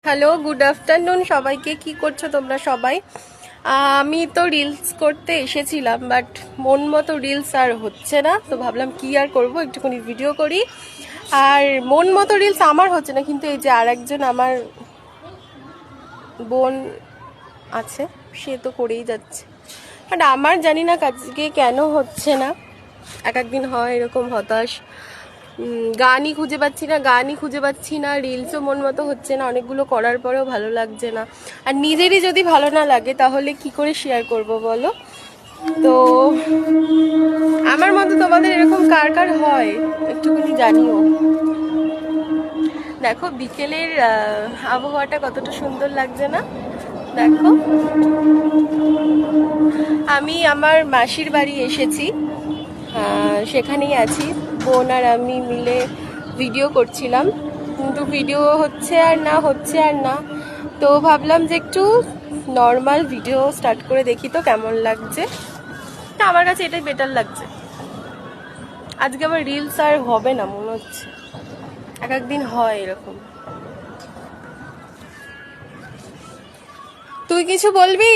Hello, good afternoon সবাইকে। কি করছো তোমরা সবাই? আমি তো রিলস করতে এসেছিলাম, বাট মন মতো রিলস আর হচ্ছে না, তো ভাবলাম কি আর করব, একটুখানি ভিডিও করি। আর মন মতো রিলস আমার হচ্ছে না, কিন্তু এই যে আর একজন আমার বোন আছে, সে তো করেই যাচ্ছে, বাট আমার জানি না কাজকে কেন হচ্ছে না। এক একদিন হয় এরকম হতাশ, গানই খুঁজে পাচ্ছি না, রিলসও মন মতো হচ্ছে না, অনেকগুলো করার পরেও ভালো লাগছে না। আর নিজেরই যদি ভালো না লাগে তাহলে কি করে শেয়ার করব বলো? তো আমার মতো তোমাদের এরকম কার কার হয় একটুখানি জানিও। দেখো বিকেলের আবহাওয়াটা কতটা সুন্দর লাগছে না? দেখো, আমি আমার মাসির বাড়ি এসেছি, সেখানেই আছি। বোন আর আমি মিলে ভিডিও করছিলাম, কিন্তু ভিডিও হচ্ছে আর না। তো ভাবলাম যে একটু নর্মাল ভিডিও স্টার্ট করে দেখি তো কেমন লাগছে। তা আমার কাছে এটাই বেটার লাগছে। আজকে আমার রিলস আর হবে না মনে হচ্ছে, এক একদিন হয় এরকম। তুই কিছু বলবি?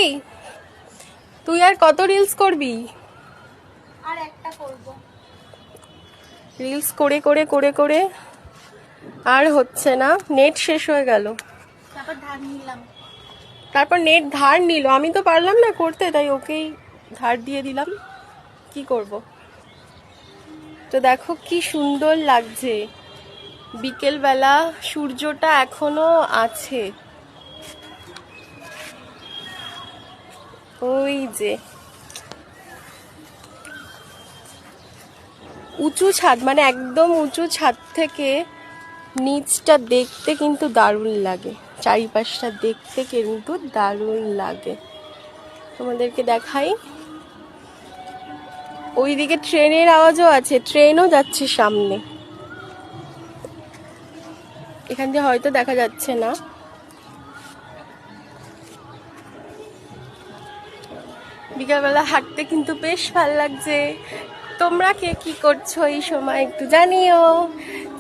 তুই আর কত রিলস করবি? আর একটা করব। রিলস করে করে করে করে আর হচ্ছে না, নেট শেষ হয়ে গেল। তারপর নেট ধার নিল, আমি তো পারলাম না করতে, তাই ওকেই ধার দিয়ে দিলাম। কি করব? তো দেখো কি সুন্দর লাগছে বিকেলবেলা, সূর্যটা এখনো আছে, ওই যে উঁচু ছাদ, মানে একদম উঁচু ছাদ থেকে নিচটা দেখতে কিন্তু দারুণ লাগে, চারিপাশটা দেখতে কিন্তু দারুণ লাগে। তোমাদেরকে দেখাই, ওইদিকে ট্রেনের আওয়াজও আছে, ট্রেনও যাচ্ছে সামনে, এখান দিয়ে হয়তো দেখা যাচ্ছে না। বিকালবেলা হাঁটতে কিন্তু বেশ ভালো লাগছে। তোমরা কে কি করছো এই সময় একটু জানিও।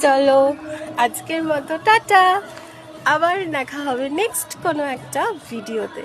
চলো আজকের মতো টাটা, আবার দেখা হবে নেক্সট কোনো একটা ভিডিওতে।